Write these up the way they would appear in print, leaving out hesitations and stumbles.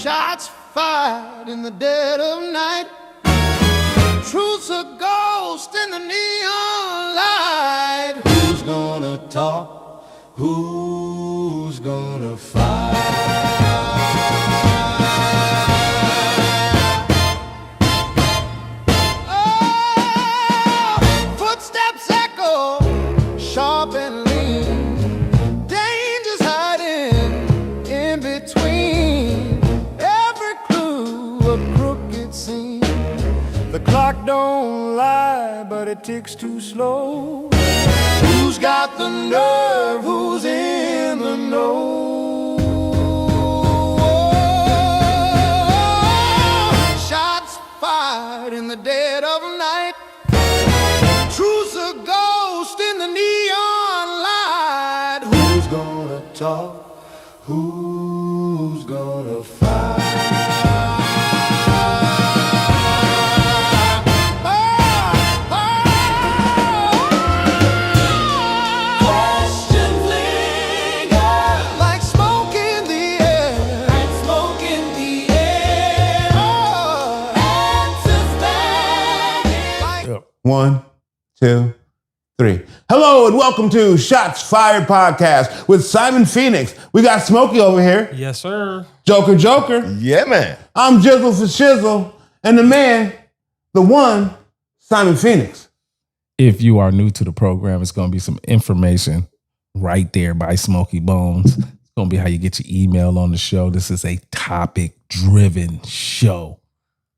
Shots fired in the dead of night. Truth's a ghost in the neon light. Who's gonna talk? Who's gonna fight? Oh, footsteps echo, sharp and lean. Danger's hiding in between. Every clue a crooked scene. The clock don't lie, but it ticks too slow. Who's got the nerve? Who's in the know? Shots fired in the dead of night. Truth's a ghost in the neon light. Who's gonna talk? Who's gonna fight? One, two, three. Hello and welcome to Shots Fired Podcast with Simon Phoenix. We got Smokey over here. Yes, sir. Joker. Yeah, man. I'm Jizzle for Shizzle. And the man, the one, Simon Phoenix. If you are new to the program, it's going to be some information right there by Smokey Bones. It's going to be how you get your email on the show. This is a topic-driven show.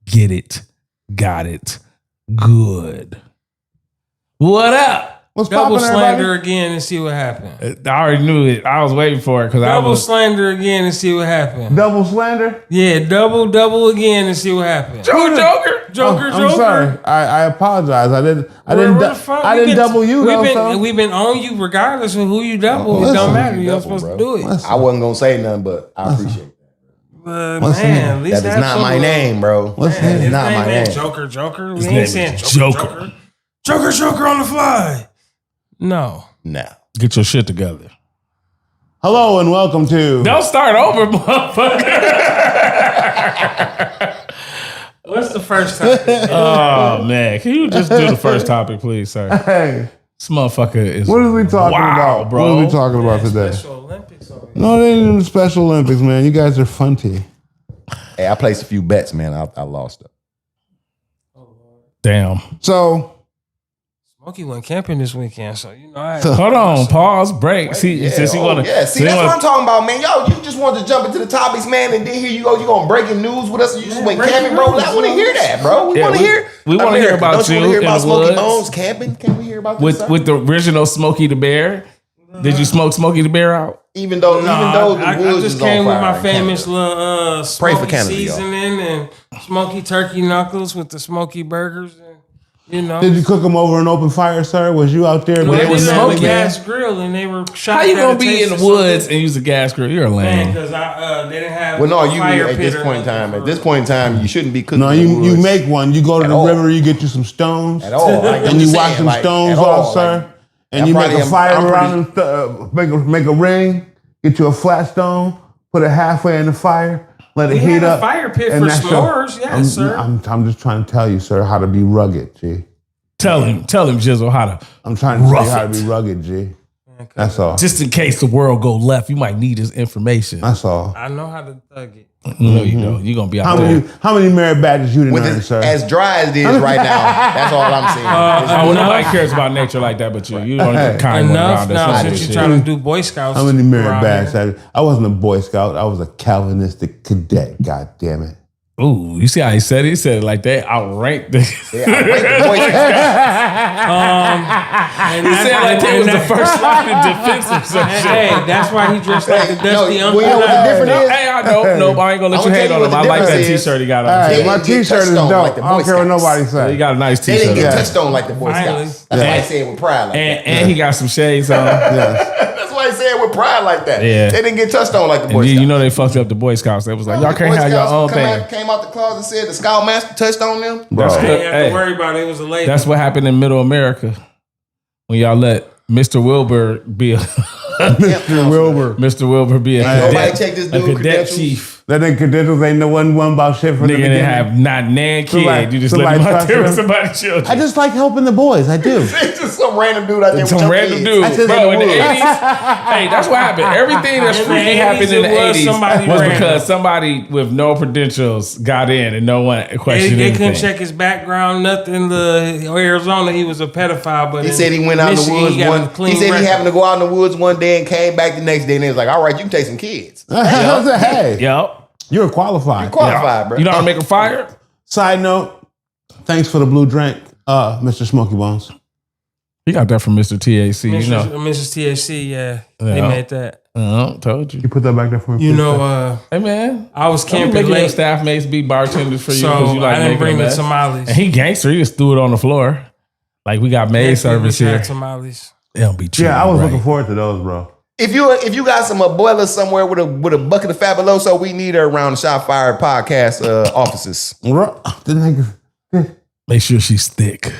Get it, got it, good. What up? What's Double poppin', slander everybody? again and see what happened. I already knew it. I was waiting for it because I Double was... slander again and see what happened. Double slander? Yeah, double again and see what happened. Joker. I'm sorry. I apologize. I didn't double you though. So. We've been on you regardless of who you double. Listen, It don't matter. You're double, supposed bro. to do it. Listen. I wasn't gonna say nothing, but I appreciate it. What's the name? Man, at least That is not my name, bro. What's the Man, name? his Not my ain't name. Joker. His We name ain't saying is Joker. Joker on the fly. No. No. Get your shit together. Hello and welcome to... Don't start over, motherfucker. What's the first topic? Oh, man. Can you just do the first topic, please, sir? Hey, This motherfucker is what are we talking wow, about? bro. What are we talking about today? Special Olympics over here. No, they ain't in the Special Olympics, man. You guys are funty. Hey, I placed a few bets, man. I lost them. Damn. So... Smokey went camping this weekend, so you know I Hold on. Pause. Break. See, Yeah, since you want to... See, that's what I'm talking about, man. Yo, you just wanted to jump into the topics, man, and then here you go. You gonna breaking news with us? And you just went breaking camping, bro. news, I want to hear that, bro. We Yeah, want to hear. we wanna hear about Don't you want you to hear in about the Smokey woods. Bones camping? Can we hear about this? sir? With the original Smokey the Bear. Did you smoke Smokey the Bear out? even though the I woods just is came on with fire my in famous Canada. little Pray for smoky Canada, y'all. seasoning and smoky turkey knuckles with the smoky burgers. And, you know, Did you cook them over an open fire, sir? Was you out there? Well, When they it was was on the smoky? gas grill and they were shot. How you gonna be in the woods and use a gas grill? You're a lame. Because they didn't have. Well, no, a you fire at this pit or point in time. nothing At this point in time, you shouldn't be cooking. No, in the you woods make one. You go to At the all. river, you get you some stones, at all. Like, I'm and you just wash saying, some like, stones at all, off, sir. like, And you make probably a fire I'm around and make a ring. Get you a flat stone, put it halfway in the fire, let it We heat had a up. fire pit and for that's your- s'mores, yes, sir. I'm just trying to tell you, sir, how to be rugged, G. Tell him, Jizzle, how to. I'm trying to tell Rough you how to it. be rugged, G. That's all. Just in case the world go left, you might need his information. That's all. I know how to thug it. No, you don't. You're gonna be out How there. many merit badges you didn't With earn, it, sir? as dry as it is right now, that's all I'm saying. Oh, nobody cares about nature like that, but you. You don't Hey. get kind one Enough around now us. since Shit. you're trying to do Boy Scouts. How many merit around badges? here. I wasn't a Boy Scout. I was a Calvinistic cadet. God damn it. Ooh, you see how he said it? He said it like they outranked the. Yeah, I rate the Boy Scouts. And He said like they was the first line in defense of some shit. Hey, that's why he dressed like the dusty no, uncle. well, you know what the difference No, is? hey, I don't. No, I ain't gonna let I'ma you tell hate you on what him. the I like that difference is. T-shirt he got All on. right, They my didn't get T-shirt is touched on dope. like the I don't Boy care what Scouts. nobody He says. got a nice They didn't T-shirt. get on. touched on like the Boy Finally. Scouts. That's why I say it with pride like that. And he got some shades on. Yes. That's why I say it with pride like that. Yeah. They didn't get touched on like the Boy And Scouts. you know they fucked up the Boy Scouts. They was like, y'all The can't Boy have your Scouts own thing. Came out the closet and said the Scoutmaster touched on them. That's You good. ain't have Hey, to worry about it. It was a lady. that's what happened in Middle America when y'all let Mr. Wilbur be a Mr. Wilbur. Mr. Wilbur be a Nobody cadet, check this a dude cadet credentials. chief. That nigga credentials ain't no one about shit from the Nigga beginning. didn't have not nan Somebody- kid. You just let him out there with somebody's children. I just like helping the boys. I do. It's just some random dude out there. Some with your random kids. dude, I said bro. In the in the 80s, hey, that's what happened. Everything that's In the freaky 80s, happened in the it was 80s somebody was random. because somebody with no credentials got in and no one questioned They couldn't anything. check his background, nothing. Arizona, he was a pedophile, but He said he went out in the Michigan, woods he got a one. He clean said he record. happened to go out in the woods one day and came back the next day and they was like, "All right, you can take some kids." Hey, Yep. you're qualified. Qualified, bro. You know how to make a fire? Side note, thanks for the blue drink, Mr. Smokey Bones. You got that from Mr. TAC, you know. Mrs. THC, yeah, they Yeah. made that. Told you. You put that back there for me. You please, know, sir? Hey, man. I was Don't be camping making your late, staff mates be bartenders for you so because you like I didn't making bring a the mess. tamales. And he gangster. He just threw it on the floor. Like we got maid Next week we service should have here. Tamales. They don't be treated Yeah, I was right. looking forward to those, bro. If you got some abuela somewhere with a bucket of Fabuloso, we need her around the Shot Fired podcast offices. The nigga. Make sure she's thick.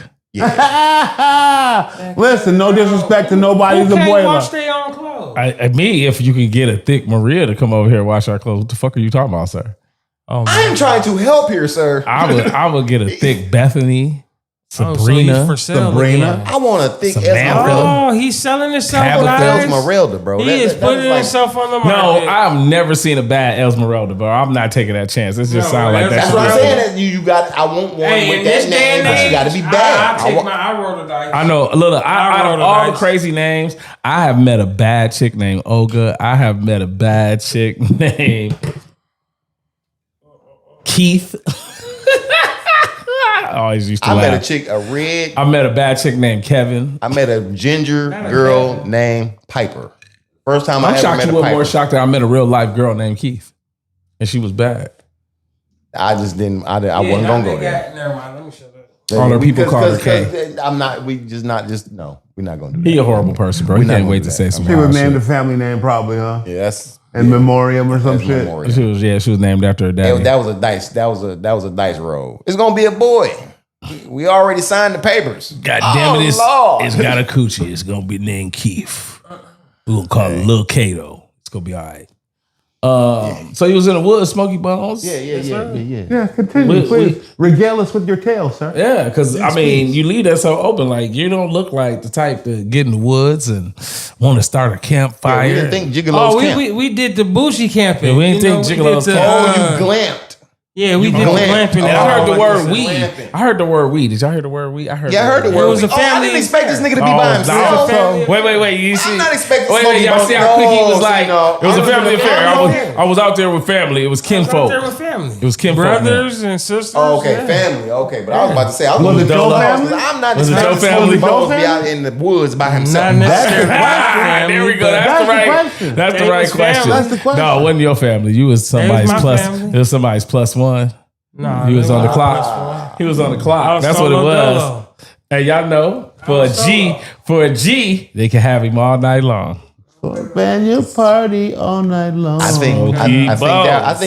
Listen, no disrespect to nobody's Who can't abuela. wash their own clothes? Me, if you could get a thick Maria to come over here and wash our clothes, what the fuck are you talking about, sir? Oh, I am trying to help here, sir. I would get a thick Bethany, so Sabrina, he's for sale Sabrina. again. I want a thick Samantha. Esmeralda. Oh, he's selling himself, Tabitha guys. Esmeralda, bro. He That- is that putting was like- himself on the No, market. I've never seen a bad Esmeralda, bro. I'm not taking that chance. It just No, sounds like that. That's shit. what I'm saying. That you got. I want one Hey, with in that this day name, and but you age, got to be bad. I roll the dice. I know. Look, out roll of the all the dice. crazy names, I have met a bad chick named Olga. I have met a bad chick named Keith. I always used to I laugh. met a chick, a red. I met a bad chick named Kevin. I met a ginger girl named Piper. First time I I'm ever shocked met you a were Piper. more shocked that I met a real life girl named Keith, and she was bad. I just didn't. I wasn't gonna go there. Never mind. Let me shut up. All her people call her K. I'm not. We just not. Just no. We're not gonna do that. He a horrible person, bro. We He not can't gonna wait do to that. say some She was wild named a shit. family name, probably, huh? Yeah, that's In memoriam or some that's shit. memorial. She was named after her daddy. That was a dice. That was a dice roll. It's gonna be a boy. We already signed the papers. God damn it, Lord. it's got a coochie. It's gonna be named Keith. We're gonna call it Lil Kato. It's gonna be all right. So he was in the woods, Smokey Bones. Yeah. Yeah, continue, We- please. Regale us with your tale, sir. Yeah, because I mean, you leave that so open. Like you don't look like the type to get in the woods and want to start a campfire. We didn't think Gigolo's Oh, camp. we did the bougie camping. Yeah, we didn't think we Gigolo's did the, camp. Oh, you glamped. Yeah, we did the glamped. glamping. And I heard the Oh, word this is weed. glamping. I heard the word weed. Did y'all hear the word weed? I heard. Yeah, I heard the It word. was a I family didn't expect this nigga to be Oh, by nah, himself. family- Wait. You see? I'm not expecting Wait. Smokey Y'all Bones. see how quick he was No, like? no. It was a I family was- affair. I I was out there with family. It was Out kinfolk. there with family. It was kinfolk, brothers and sisters. Oh, okay, yeah. family. Okay, but I was about to say, I was Was gonna it do your those, family? 'cause I'm not Was it expecting your family? Smokey Bones to be Your out in the woods by himself. Not necessarily my There we family, go. but That's the the right. question. That's the It right was question. family. That's the question. No, it wasn't your family. You was somebody's my plus. family. It was somebody's plus one. Nah, He was they on the were clock. plus He was on the I clock. was That's what it solo was. dolo. Hey, y'all know for a G, they can have him all night long. Man, you party all night long. I think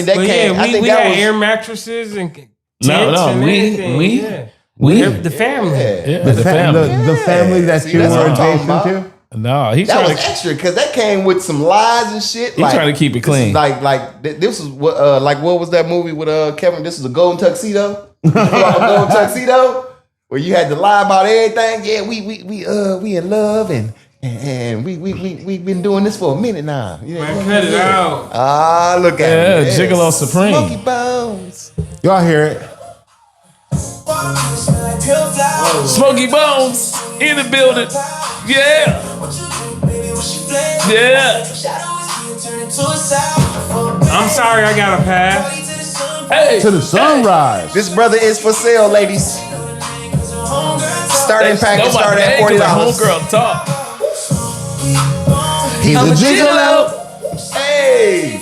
that But came. yeah, I we think had that was air mattresses and tents No, and everything. we Yeah. The family. yeah, the, the fa- family. the family that See, you that's were what I'm talking adjacent about. to. No, he's that trying was to. extra because that came with some lies and shit. He trying to keep it this is clean. This is what what was that movie with Kevin? This is a golden tuxedo. You know, a golden tuxedo where you had to lie about everything. Yeah, we in love and we been doing this for a minute now. Yeah, Man, cut it out. Ah, look at Yeah, it. Gigolo Supreme. Smokey Bones. Y'all hear it? Smokey Bones in the building. Yeah. Yeah. I'm sorry, I got a pass. Hey. To the sunrise. This brother is for sale, ladies. Starting package start at $40. Homegirl talk. He's a gigolo. Hey,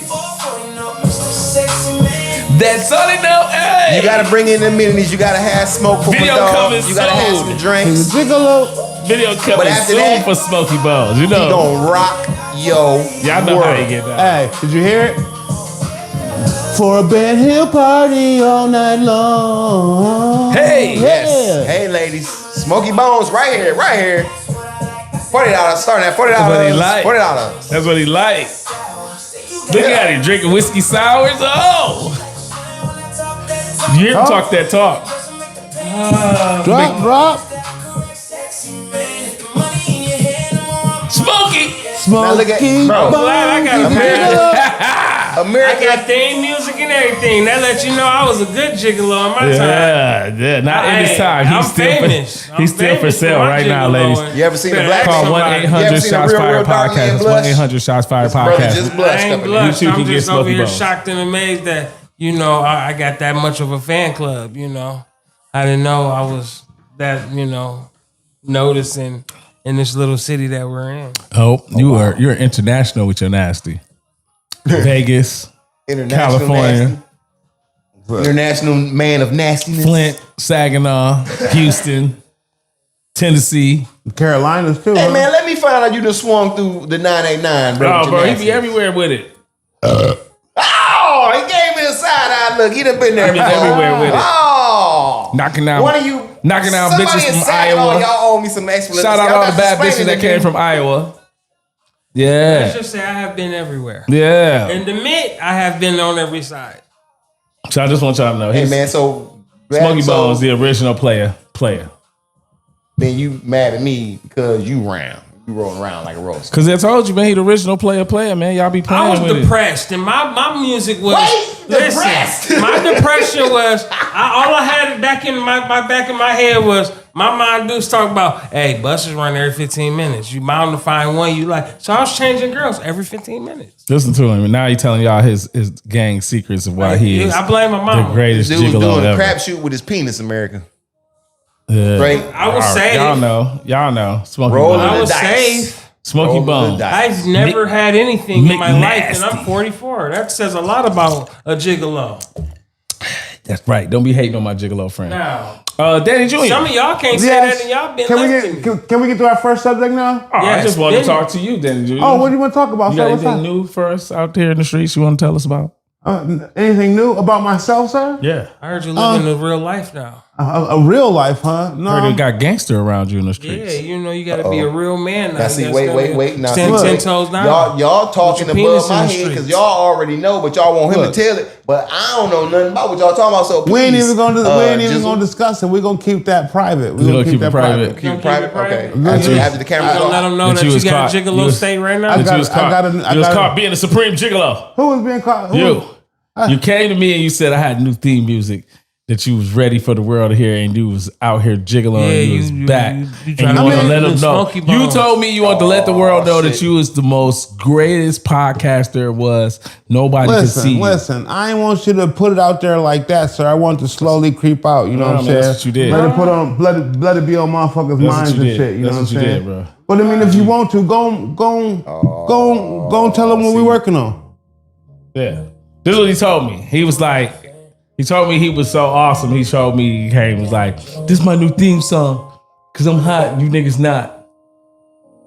That's all they know. Hey. you gotta bring in the amenities. You gotta have smoke for Video my dog. coming You gotta have soon. some drinks. He's a gigolo. Video coming But after soon that, for Smokey Bones. You He know. gonna rock yo Y'all know how world. you get down. Hey, did you hear it? For a band, he'll party all night long. Hey. Yeah. Hey, ladies, Smokey Bones right here. $40. Starting at $40. That's what he like. $40. That's what he like. Look at him drinking whiskey sours. Oh, you hear him talk that talk? Drop. Smokey. Now look at bro. I'm glad I got a I America. got theme music and everything. That let you know I was a good gigolo in my time. Yeah. Not in his time. I'm He's still famous. he's still for sale right now, ladies. You ever seen the black Call man? 1-800 Shots Fired Podcast. 1-800 Shots Fired Brother Podcast. just I blushed. ain't up in blushed. You two I'm can get just over Smokey here Bones. shocked and amazed that, I got that much of a fan club, I didn't know I was that, noticing in this little city that we're in. Oh, you're international with your nasty. Vegas, International California, nasty. International man of nastiness. Flint, Saginaw, Houston, Tennessee. Carolinas too. Hey huh? man, let me find out you just swung through the 989, bro. Oh, with your bro, he be nastiness. everywhere with it. Oh, he gave me a side eye look. He done been there He been before. everywhere with it. Oh, Knocking down, one of you knocking down somebody bitches in from Saginaw, Iowa. Y'all owe me some explanation. Shout out Y'all all got the bad some bitches explaining that to came do. from Iowa. Let's Yeah, just say I have been everywhere. yeah. In the mid, I have been on every side. So I just want y'all to know, Hey he's man, so Smokey so Bones, the original player. then you mad at me because you rolling around like a roast. Cause I told you, man, he the original player, man. Y'all be playing I was with depressed, and my music was. Wait, depressed? My depression was. All I had back in my back in my head was my mind dudes talk about. Hey, buses run every 15 minutes. You bound to find one you like. So I was changing girls every 15 minutes. it. Listen to him, and now he telling y'all his gang secrets of why he is I blame my the mama. greatest Dude was gigolo doing a ever. crap shoot with his penis, America. Yeah. Right? I was safe. Y'all know. Smoky Rolling Bones. I was the dice. safe. Smoky Rolling the Bones. dice. I've never had anything in my life, and McNasty. I'm 44. That says a lot about a gigolo. That's right. Don't be hating on my gigolo friend. Now, Danny Jr. some of y'all can't say Yes. that, and y'all been Can we left to me. can we get to our first subject now? Oh, I Yes, just want to Danny. talk to you, Danny Jr. Oh, what do you want to talk about? you sir? got What's anything up? new for us out there in the streets you want to tell us about? Anything new about myself, sir? Yeah. I heard you living in real life now. A real life, huh? No. Heard it got gangster around you in the Yeah, streets. you got to be a real man now. Now You see, gotta wait. Now stand see, 10 toes down. y'all talking With your penis above my in the head because streets. y'all already know, but y'all want him Look. to tell it. But I don't know nothing about what y'all talking about. So we ain't please, even gonna Jizzle, gonna discuss it. We're gonna keep that private. We're gonna keep it private. keep it Keep private. it private. Okay. That you- After the camera's Don't let off. them know That that you you was got caught. a You gigolo was- state right I now. That got- you was caught. I You was got- caught being a supreme gigolo. Who was being caught? Who? You. You came to me and you said I had new theme music that you was ready for the world to hear, and you was out here jiggling. Yeah, and you was back. you and trying you to want to make let them them know. Smokey You Bones. told me you want to let the world know that shit. you was the most greatest podcaster was. Nobody could see Listen. I ain't want you to put it out there like that, sir. I want to slowly creep out. You know what I'm man, saying? that's what you did. Let it be on motherfuckers' That's minds what you and did. shit. You That's know what I'm what you saying, did, bro. But I mean, if you want to, go and tell them what we working on. Yeah. This is what he told me. He was like, he told me he was so awesome. He showed me, he came, was like, this is my new theme song. Cause I'm hot, you niggas not.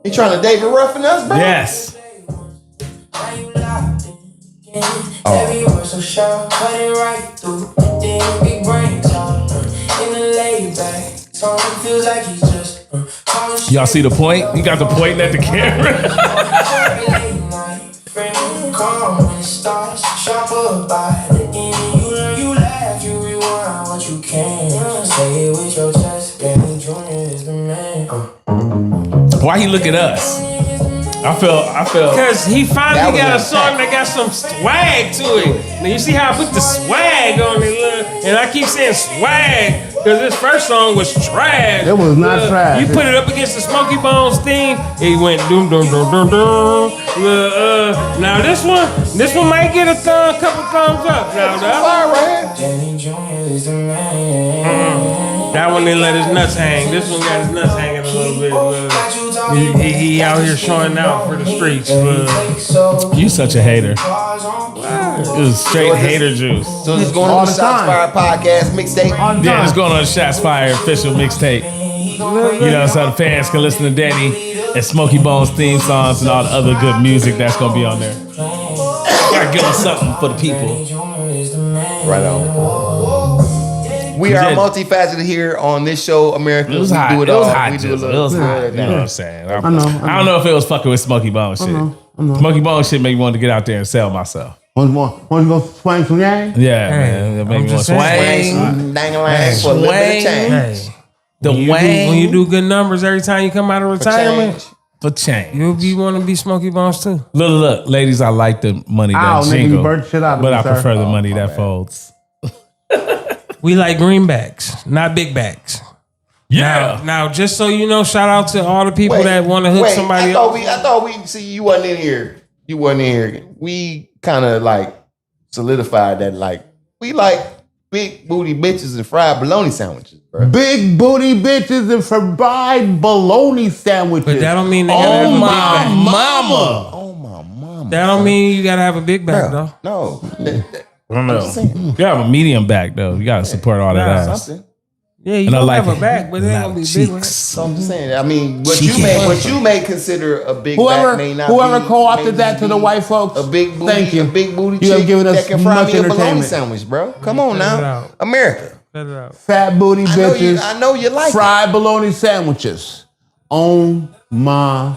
You trying to David Ruffin us, bro? Yes. Every word so sharp, cut it right through. Then big brain talk in the laid back. Tone feels like he's just Y'all see the point? He got the point at the camera. calm when it starts, sharper by the end. You learn, you laugh, you rewind what you can. Say it with your chest, Danny Jr. is the man. Why he look at us? I felt. Because he That finally was got a an song attack. that got some swag to it. Now you see how I put the swag on it, look, and I keep saying swag because this first song was trash. It was not trash. You put it up against the Smokey Bones theme, it went doom doom doom doom doom. Now this one might get a couple thumbs up. Now that Danny Jr. is the man. that one didn't let his nuts hang. This one got his nuts hanging a little bit. He out here showing out for the streets. You such a hater. It was straight hater juice. So it's going All on the the Shots time. Fired podcast mixtape. Yeah, it's going on the Shots Fired official mixtape. You know, so the fans can listen to Danny and Smokey Bones theme songs and all the other good music that's gonna be on there. Gotta give them something for the people. Right on. We are did. multifaceted here on this show, America. It was we hot. do It it all. was hot. We do a Jizzle. little. It was hot. You know what I'm saying? I don't know if it was fucking with Smokey Bones shit. Smokey Bones shit make me want to get out there and sell myself. Want to go swing some yang? Yeah, Hey, man. That make I'm me want just to saying. swing. Dang-a-lang for a little bit of change. Hey, The when you do good numbers every time you come out of retirement, Change. for change. you'll want to be Smokey Bones too. Look, ladies, I like the money that Ow, nigga, you jingle, burnt shit out of but me, I sir. prefer the money that folds. We like greenbacks, not big backs. Now, just so you know, shout out to all the people that want to hook somebody up. I thought we see you wasn't in here. You wasn't in here. We kind of like solidified that like we like big booty bitches and fried bologna sandwiches, bro. Big booty bitches and fried bologna sandwiches. But that don't mean they gotta have a big back. mama. Oh my mama. That don't mean you gotta have a big back though. No. I don't know. You have a medium back though. You gotta support all that ass. Something. Yeah, you And I don't like have it. a back, but it ain't gonna be big one. So I'm just saying. I mean, what you may consider a big back may not Whoever be, co-opted may that to the be white folks, a big booty, thank you. a big booty You have chick given us that can fry much me a bologna entertainment. sandwich, bro. Come on Cut it now, out. America. Cut it out. fat booty bitches, I know you like it. fried bologna sandwiches on my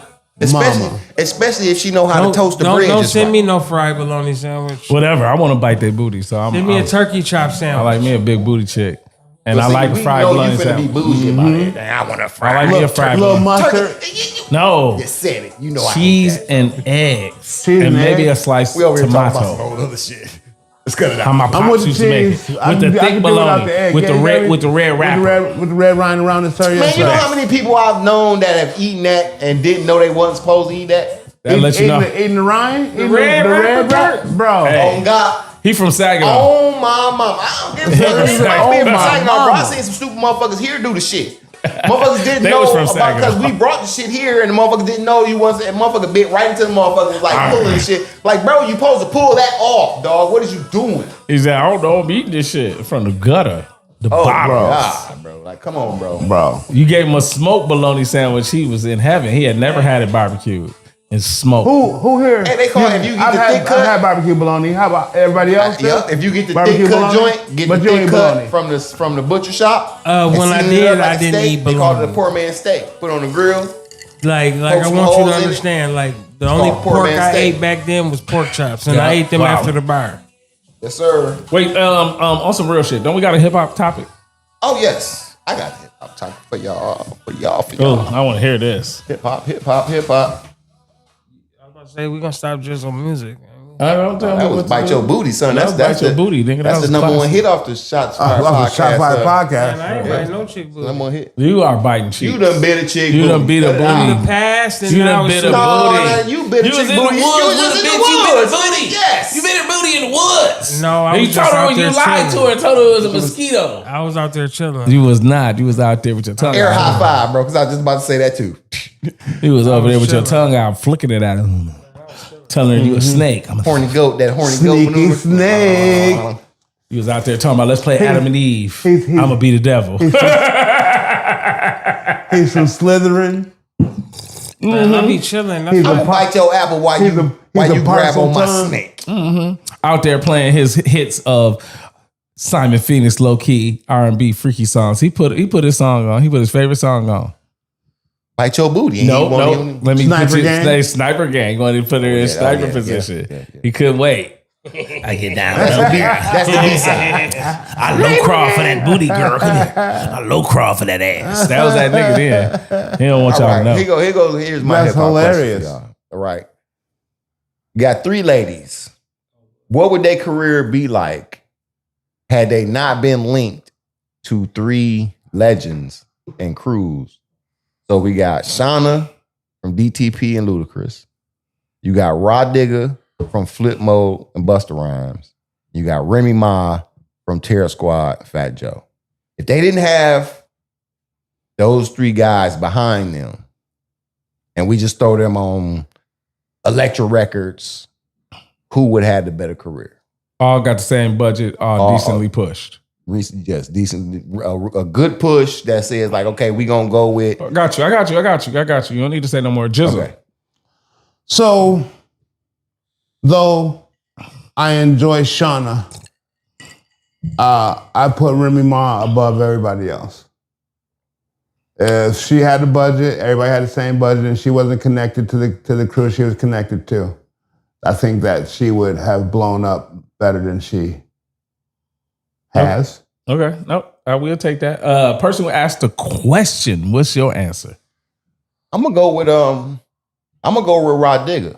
mama. Especially if she know how to toast the bread. Don't just send right. me no fried bologna sandwich. Whatever. I want to bite their booty, so I'm. Send me a I'm- turkey chop I sandwich. like me a big booty chick, and But I see, like we fried know bologna you finna be sandwich. bougie about it. I want a I fried. like me a fried Little bologna. mustard, Turkey. No, You said it. You know I cheese hate that. and eggs, Cheese and and maybe eggs? a sliced We over here talking about some tomato. old other shit. Let's cut it How out. my I'm pops with the used to make cheese. it I with the can- I thick can do without bologna, the egg. with Yeah, the you red, got me? with the red wrapper. with the red rind around the sir. Man, you know how many people I've known that have eaten that and didn't know they wasn't supposed to eat that? That let you know. Eating the rind? Eating red wrapper, wrap? Bro. Hey. Oh God. He from Saginaw. Oh my mama. I don't give a fuck. He They was might like, be oh from my Saginaw, bro. I mama. seen some stupid motherfuckers here do the shit. Motherfuckers didn't They know was from about because Saginaw. we brought the shit here and the motherfuckers didn't know you wasn't. And motherfucker bit right into the motherfuckers like pulling the shit. Like, bro, you supposed to pull that off, dog. What is you doing? He said, I don't know, I'm eating this shit from the gutter, the Oh, bottom. God, bro. Like, come on, bro. Bro. You gave him a smoked bologna sandwich. He was in heaven. He had never had it barbecued and smoked. Who here? Hey, they call it, if you get I've the had, thick cut- I've had barbecue bologna. How about everybody else? Yeah, if you get the Barbecue thick cut bologna? joint, get But the you thick ain't cut bologna. from the butcher shop. and When I season it did, up like I a didn't steak. eat They call it bologna. a poor man's steak. Put on the grill. Like Poke I some want you holes to in it. understand. Like the It's only called poor pork man's I steak. ate back then was pork chops, and Yeah. I ate them Wow. after the bar. Yes, sir. Wait, on some real shit. Don't we got a hip hop topic? Oh yes, I got hip hop talk for y'all. Oh, I want to hear this. Hip hop, hip hop, hip hop. I was gonna say we gonna stop just on music. I don't tell me That was what to bite do. your booty, son. That was That's Bite Your Booty, nigga. That That's was the number one classic. hit off the Shots Fired Off the podcast. Shot Fire Man, podcast. I ain't biting no chick booty. Number one hit. You are biting cheeks. You done bit a chick. You done booty. beat a Cut it out. booty. In the past, and You now done it's bit a so- booty. man, you bit a You chick was in the booty. woods You was with a in the bitch. You bit a woods. booty. Yes. You bit a booty in the woods. No, I And was you just told her out when you there lied chilling. to her and told her it was a mosquito. I was out there chilling. You was not. You was out there with your tongue Air out. high five, bro, because I was just about to say that too. You was over there with your chilling. tongue out, flicking it at him, telling her you a snake. Horny goat, that horny goat Sneaky maneuver. snake. You was out there talking about let's play Adam and Eve. he's- I'm gonna be the devil. He's from Slytherin. Man, I be chilling. That's He's why- a I'ma bite your apple while He's you a while you grab parcel on my tongue. snake. Out there playing his hits of Simon Phoenix low key R&B freaky songs. He put his song on. He put his favorite song on. Bite your booty. No. He won't even- Let me Sniper put you gang? say Sniper Gang. Wanted to put her in sniper yeah, position. yeah. He couldn't wait. I get down. That's the B side. I low crawl for that booty, girl. Come here. I low crawl for that ass. That was that nigga then. He don't want All y'all right, to know. here's my That's hip hop question hilarious. for y'all. All right. Got three ladies. What would their career be like had they not been linked to three legends and crews? So we got Shauna from DTP and Ludacris. You got Rod Digger from Flip Mode and Busta Rhymes. You got Remy Ma from Terror Squad, Fat Joe. If they didn't have those three guys behind them, and we just throw them on Elektra Records, who would have the better career? All got the same budget, all All- decently pushed. Yes, decent, a good push that says like, okay, we gonna go with. I got you. You don't need to say no more. Jizzle. Okay. So, though I enjoy Shauna, I put Remy Ma above everybody else. If she had the budget, everybody had the same budget, and she wasn't connected to the crew she was connected to, I think that she would have blown up better than she has. Okay, nope, I will take that. Person who asked the question, what's your answer? I'm gonna go with Rod Digger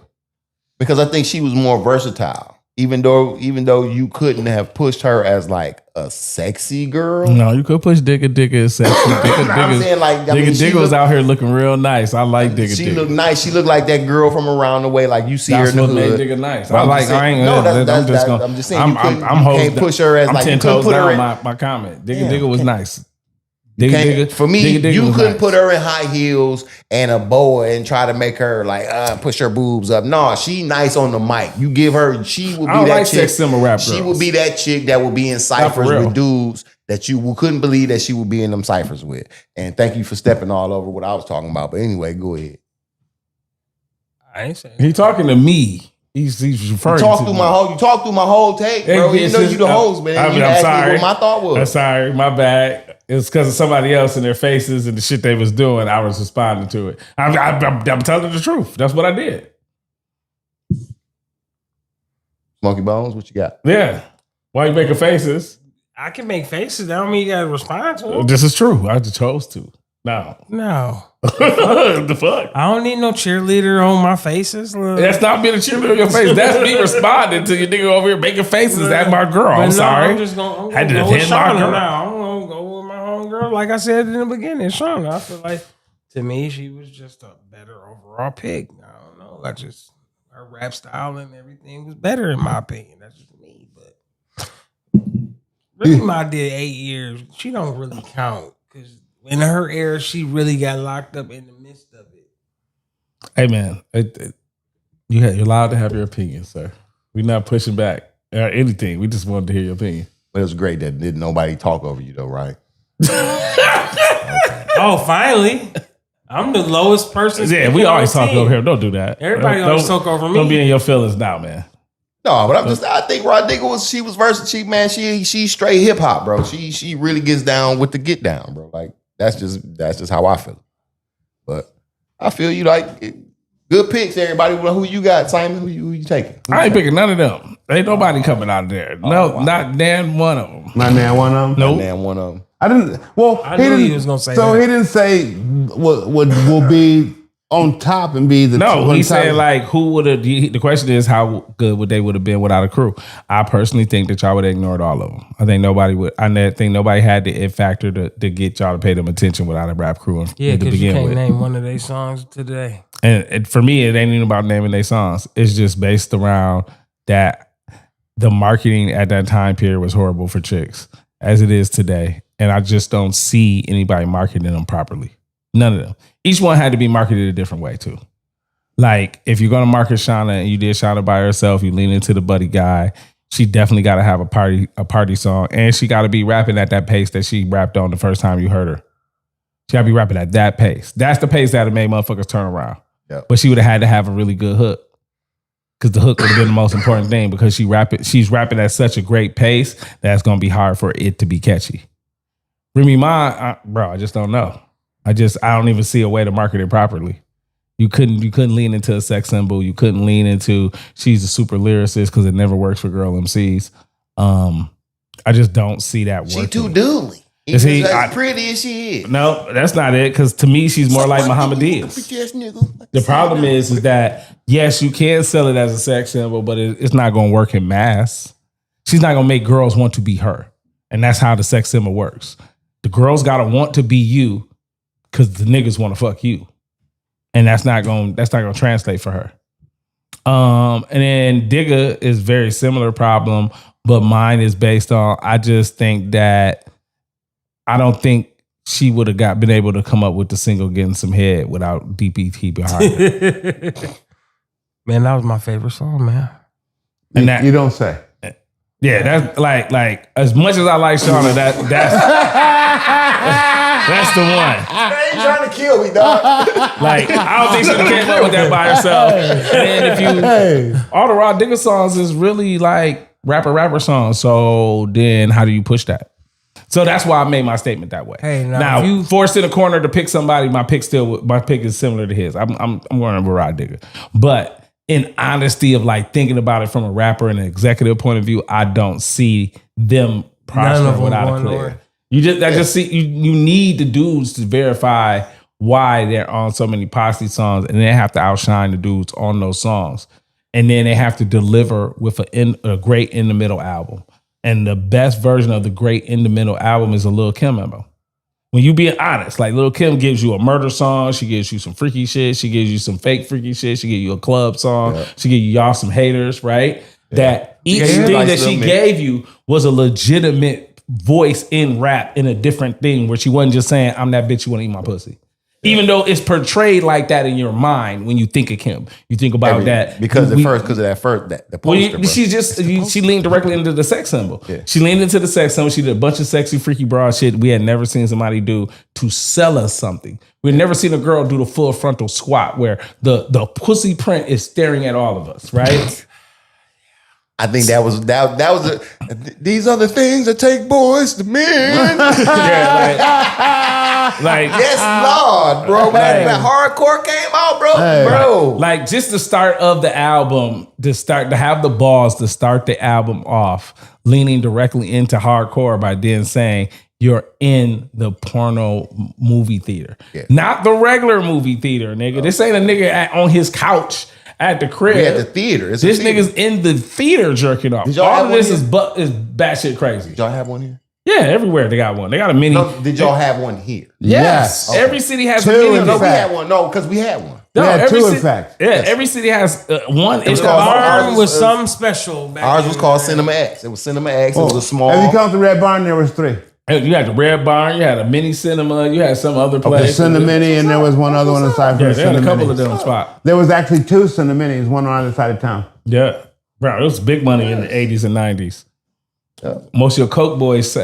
because I think she was more versatile. Even though you couldn't have pushed her as like a sexy girl. No, you could push Digga as sexy. I'm saying like Digga was out here looking real nice. I like Digga. She looked nice. She looked like that girl from around the way, like you see her in the hood. That's what made Digga nice. But I'm just saying you can't push her as like you couldn't put her in my comment. Digga was nice. For me, you couldn't put her in high heels and a boa and try to make her like push her boobs up. No, she nice on the mic. You give her, she will be that like chick. rap she will be that chick that will be in ciphers with dudes that you couldn't believe that she would be in them ciphers with. And thank you for stepping all over what I was talking about. But anyway, go ahead. I ain't saying he talking to me. He's referring to you talk through my whole take, bro. You know you the host, man. You asked me what my thought was. I'm sorry, my bad. It's because of somebody else and their faces and the shit they was doing. I was responding to it. I'm telling the truth. That's what I did. Smokey Bones, what you got? Yeah. Why you making faces? I can make faces. That don't mean you gotta respond to them. This is true. I just chose to. No. The fuck? I don't need no cheerleader on my faces. Look. That's not being a cheerleader on your face. That's me responding to your nigga over here making faces at my girl. I'm sorry. I'm just gonna go with Shauna now. I'm gonna go with my homegirl. Like I said in the beginning, Shauna. I feel like to me she was just a better overall pick. I don't know. Her rap style and everything was better in my opinion. That's just me. But really, Ma did 8 years. She don't really count because. In her era, she really got locked up in the midst of it. Hey, man, you're allowed to have your opinion, sir. We're not pushing back or anything. We just wanted to hear your opinion. But it was great that didn't nobody talk over you, though, right? Okay. Oh, finally. I'm the lowest person. Yeah, we always talk over here. Don't do that. Everybody always talk over me. Don't be in your feelings now, man. No, but I think Rod Digger was versatile, man. She straight hip hop, bro. She really gets down with the get down, bro. Like, that's just how I feel. But I feel you like good picks, everybody. Who you got, Simon? Who you taking? I ain't picking none of them. Ain't nobody coming out of there. No, wow. Not damn one of them. Not damn one of them? Nope. Not damn one of them. I didn't. Well, I knew he was gonna say so that. He didn't say what will be on top and be the. No, he's saying like who would have. The question is how good would they would have been without a crew. I personally think that y'all would have ignored all of them. I think nobody would. I think nobody had the it factor to get y'all to pay them attention without a rap crew. Yeah, because you can't name one of their songs today. And for me, it ain't even about naming their songs. It's just based around that the marketing at that time period was horrible for chicks, as it is today. And I just don't see anybody marketing them properly. None of them. Each one had to be marketed a different way too. Like if you're gonna market Shauna and you did Shauna by herself, you lean into the buddy guy. She definitely got to have a party song, and she got to be rapping at that pace that she rapped on the first time you heard her. She got to be rapping at that pace. That's the pace that made motherfuckers turn around. Yep. But she would have had to have a really good hook, because the hook would have been the most important thing. Because she's rapping at such a great pace that's gonna be hard for it to be catchy. Remy Ma, bro, I just don't know. I don't even see a way to market it properly. You couldn't lean into a sex symbol. You couldn't lean into she's a super lyricist because it never works for girl MCs. I just don't see that working. She too dooley. As pretty as she is. No, that's not it. Because to me, she's more like Muhammad Diaz. The problem is that yes, you can sell it as a sex symbol, but it's not going to work in mass. She's not going to make girls want to be her, and that's how the sex symbol works. The girls got to want to be you, because the niggas want to fuck you. And that's not going to translate for her. And then Digga is very similar problem, but mine is based on, I just think that I don't think she would have been able to come up with the single Getting Some Head without DPT behind it. Man, that was my favorite song, man. And you don't say. Yeah, that's like as much as I like Shauna, that's the one. Man, you trying to kill me, dog. Like, I don't think she came up with that by herself. And then all the Rod Digger songs is really like rapper songs. So then how do you push that? So that's why I made my statement that way. Hey, now, now if you- forced in a corner to pick somebody, my pick is similar to his. I'm going to Rod Digger, but in honesty of like thinking about it from a rapper and an executive point of view, I don't see them prospering them without a going clear. nowhere. Just see you need the dudes to verify why they're on so many posse songs, and they have to outshine the dudes on those songs, and then they have to deliver with a great in the middle album. And the best version of the great in the middle album is a Lil' Kim album. When you being honest, like Lil' Kim gives you a murder song, she gives you some freaky shit, she gives you some fake freaky shit, she gives you a club song, she gives you y'all some haters, right? That each thing Nice that she little mix. gave you was a legitimate voice in rap in a different thing where she wasn't just saying, I'm that bitch you want to eat my pussy. Even though it's portrayed like that in your mind when you think of Kim, you think about that because we- the poster. Bro. she leaned directly into the sex symbol. Yeah. She leaned into the sex symbol. She did a bunch of sexy, freaky broad shit we had never seen somebody do to sell us something. We'd never seen a girl do the full frontal squat where the pussy print is staring at all of us, right? I think that was these are the things that take boys to men. Like Yes, Lord, bro. Hey. When hardcore came out, bro, Hey. bro. Like just the start of the album, to have the balls to start the album off, leaning directly into hardcore by then saying you're in the porno movie theater, not the regular movie theater, nigga. This ain't a nigga on his couch at the crib. We at the theater. It's a This theater. nigga's in the theater jerking off. Did y'all All have of this one is batshit crazy. Did y'all have one here? Yeah, everywhere they got one. They got a mini. No, did y'all have one here? Yes, Yes. every city has Two a mini. in No, we fact. had one. No, because we had one. No, We had every two, in city- fact. Yeah, Yes. every city has one. It's called- called ours Barn was, was something special. Back Ours in was the called day. Cinema X. It was Cinema X. It was a If you small. come to Red Barn, there was 3. You had the Red Barn, you had a mini cinema, you had some other The place. Cinnamini, and there was one other one aside from Yeah, the they had a couple Cinnamini. of them spots. There was actually 2 Cinnaminis, one on either side of town. Yeah. Bro, it was big money in the 80s and 90s. Most of your Coke boys,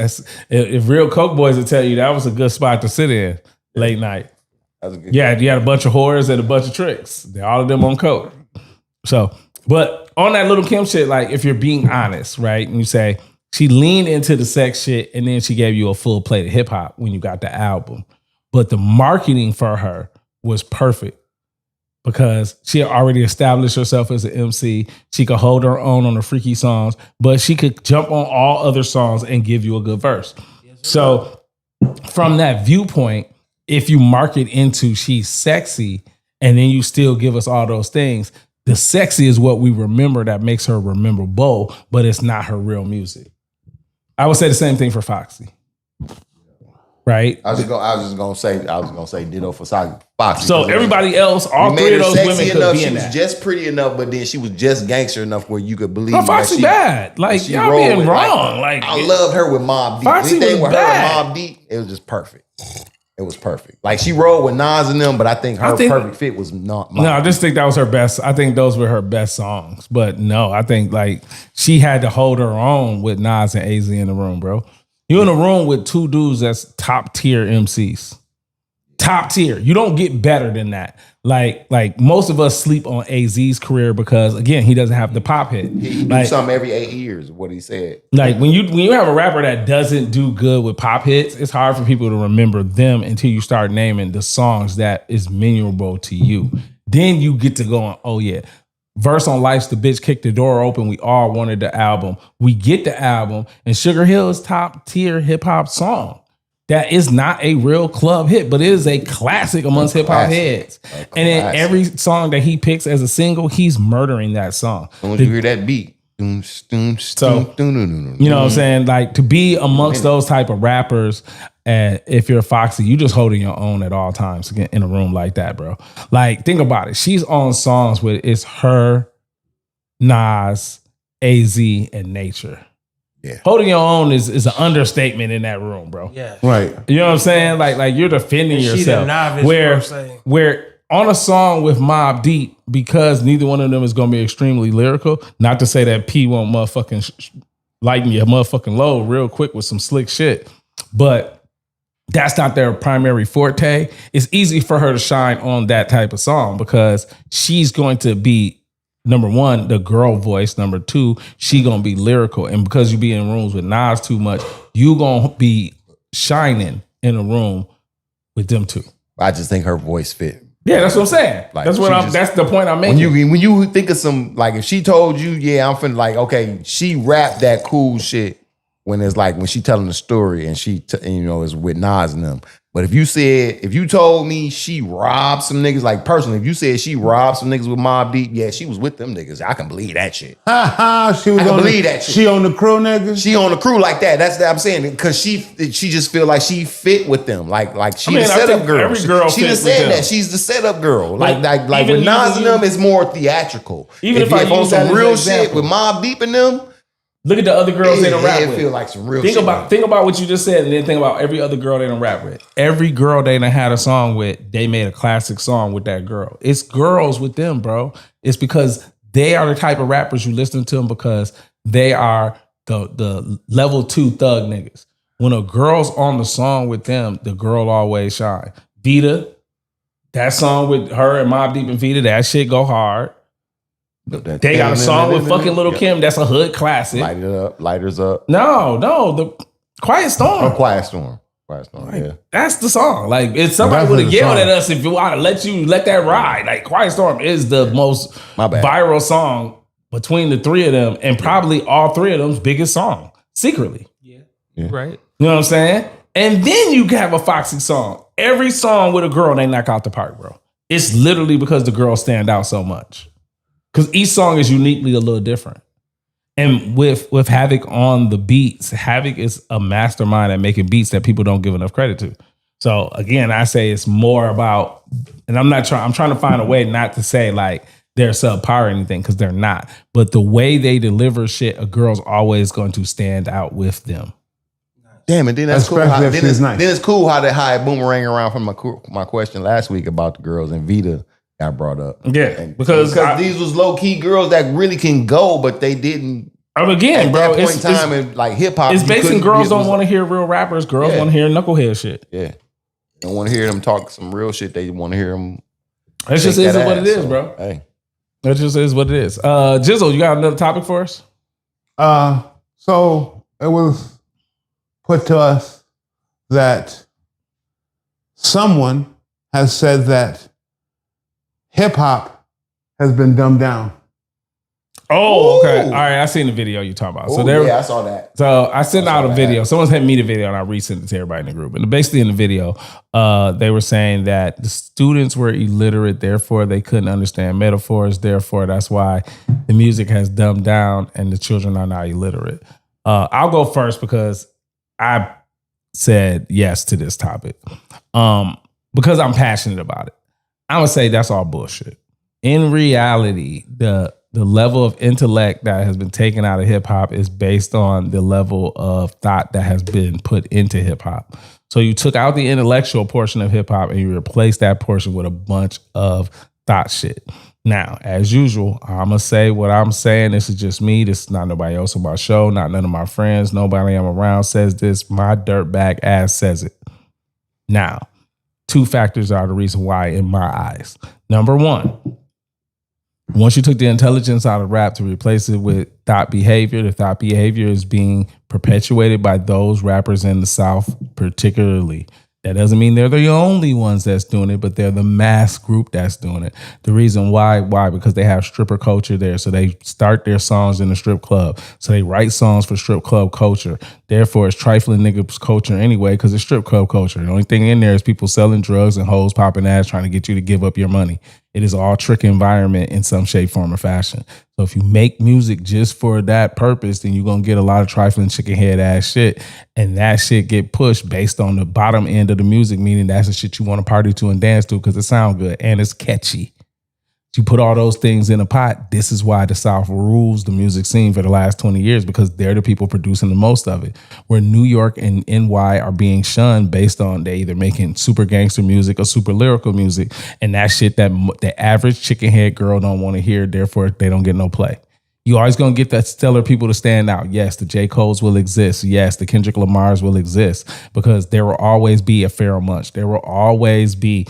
if real Coke boys would tell you that was a good spot to sit in late night. That was a good. Yeah, you had a bunch of whores and a bunch of tricks. All of them on Coke. So, but on that Little Kim shit, like if you're being honest, right? And you say she leaned into the sex shit and then she gave you a full plate of hip hop when you got the album. But the marketing for her was perfect because she had already established herself as an MC. She could hold her own on the freaky songs, but she could jump on all other songs and give you a good verse. So from that viewpoint, if you market into she's sexy and then you still give us all those things, the sexy is what we remember that makes her rememberable, but it's not her real music. I would say the same thing for Foxy. Right? I was just gonna say ditto for Foxy. So everybody else, all We three made of her those women sexy could enough. be She in was that. just pretty enough, but then she was just gangster enough where you could believe. No, that Foxy she, bad. Like she y'all rolled being with, wrong. Like I loved her with Mobb Deep. Foxy Anything was with her bad. and Mobb Deep, it was just perfect. It was perfect. Like she rolled with Nas and them, but I think her perfect fit was not. No, I just think that was her best. I think those were her best songs. But no, I think like she had to hold her own with Nas and AZ in the room, bro. You in a room with 2 dudes that's top tier MCs. Top tier. You don't get better than that. Like most of us sleep on AZ's career because again, he doesn't have the pop hit. He do Like, something every 8 years. What he said. like when you have a rapper that doesn't do good with pop hits, it's hard for people to remember them until you start naming the songs that is memorable to you. Then you get to going, oh yeah, verse on Life's the Bitch kicked the door open. We all wanted the album. We get the album, and Sugar Hill is top tier hip hop song. That is not a real club hit, but it is a classic amongst hip hop heads. And then every song that he picks as a single, he's murdering that song. When you hear that beat, So, you know what I'm saying? Like to be amongst those type of rappers, and if you're Foxy, you just holding your own at all times in a room like that, bro. Like think about it. She's on songs with it's her, Nas, AZ, and Nature. Yeah. Holding your own is an understatement in that room, bro. Yeah. Right. You know what I'm saying? Like you're defending She the yourself. novice, where per se. where on a song with Mobb Deep, because neither one of them is going to be extremely lyrical. Not to say that P won't motherfucking lighten your motherfucking load real quick with some slick shit, but that's not their primary forte. It's easy for her to shine on that type of song because she's going to be, number one, the girl voice. Number two, she gonna be lyrical. And because you be in rooms with Nas too much, you gonna be shining in a room with them two. I just think her voice fit. Yeah, that's what I'm saying. Like, That's the point I'm making. When you think of some, like, if she told you, yeah, I'm finna, like, okay, she rapped that cool shit when it's like when she telling the story and she is with Nas and them. But if you told me she robbed some niggas, like personally, if you said she robbed some niggas with Mobb Deep, yeah, she was with them niggas. I can believe that shit. She was that shit. She on the crew, nigga. She on the crew like that. That's what I'm saying, because she just feel like she fit with them, like she the setup girl. Every girl she just said that she's the setup girl. Like with Nas and them, it's more theatrical. Even if I on use some real shit with Mobb Deep and them. Look at the other girls they don't rap with. Feel like some real shit. Think about what you just said, and then think about every other girl they don't rap with. Every girl they done had a song with, they made a classic song with that girl. It's girls with them, bro. It's because they are the type of rappers you listen to them because they are the level 2 thug niggas. When a girl's on the song with them, the girl always shine. Vita, that song with her and Mobb Deep and Vita, that shit go hard. They got a song with fucking Lil' Kim that's a hood classic. Light it up, lighters up. No, the Quiet Storm. Oh, Quiet Storm. Yeah. That's the song. Like, if somebody would have yelled at us if you want to let that ride. Like, Quiet Storm is the most viral song between the three of them, and probably all three of them's biggest song, secretly. Yeah. Right. You know what I'm saying? And then you have a Foxy song. Every song with a girl, they knock out the park, bro. It's literally because the girls stand out so much. Because each song is uniquely a little different. And with Havoc on the beats, Havoc is a mastermind at making beats that people don't give enough credit to. So again, I say it's more about, and I'm trying to find a way not to say like they're subpar or anything, because they're not. But the way they deliver shit, a girl's always going to stand out with them. Damn, and then that's cool. Then it's cool how it boomerang around from my question last week about the girls and Vita got brought up. Yeah, because these was low key girls that really can go, but they didn't. Again, bro, at that point in time, in like hip hop, it's basically girls don't want to hear real rappers. Girls want to hear knucklehead shit. Yeah, they don't want to hear them talk some real shit. They want to hear them. That just is what it is, bro. Hey, that just is what it is. Jizzle, you got another topic for us? So it was put to us that someone has said that hip hop has been dumbed down. Oh, okay. All right. I seen the video you talking about. I saw that. So I sent out a video. Someone sent me the video and I resent it to everybody in the group. And basically in the video, they were saying that the students were illiterate, therefore they couldn't understand metaphors. Therefore, that's why the music has dumbed down and the children are now illiterate. I'll go first because I said yes to this topic because I'm passionate about it. I would say that's all bullshit. In reality, the level of intellect that has been taken out of hip hop is based on the level of thought that has been put into hip hop. So you took out the intellectual portion of hip hop and you replaced that portion with a bunch of thought shit. Now, as usual, I'm going to say what I'm saying. This is just me. This is not nobody else on my show. Not none of my friends. Nobody I'm around says this. My dirtbag ass says it. Now, 2 factors are the reason why in my eyes. Number 1, once you took the intelligence out of rap to replace it with thought behavior, the thought behavior is being perpetuated by those rappers in the South particularly. That doesn't mean they're the only ones that's doing it, but they're the mass group that's doing it. The reason why? Because they have stripper culture there. So they start their songs in the strip club. So they write songs for strip club culture. Therefore, it's trifling niggas culture anyway, because it's strip club culture. The only thing in there is people selling drugs and hoes popping ass trying to get you to give up your money. It is all trick environment in some shape, form, or fashion. So if you make music just for that purpose, then you're going to get a lot of trifling chicken head ass shit. And that shit get pushed based on the bottom end of the music, meaning that's the shit you want to party to and dance to because it sounds good and it's catchy. You put all those things in a pot. This is why the South rules the music scene for the last 20 years, because they're the people producing the most of it. Where New York and NY are being shunned based on they either making super gangster music or super lyrical music. And that shit that the average chicken head girl don't want to hear. Therefore, they don't get no play. You always going to get that stellar people to stand out. Yes, the J. Coles will exist. Yes, the Kendrick Lamars will exist, because there will always be a Pharoah Monch. There will always be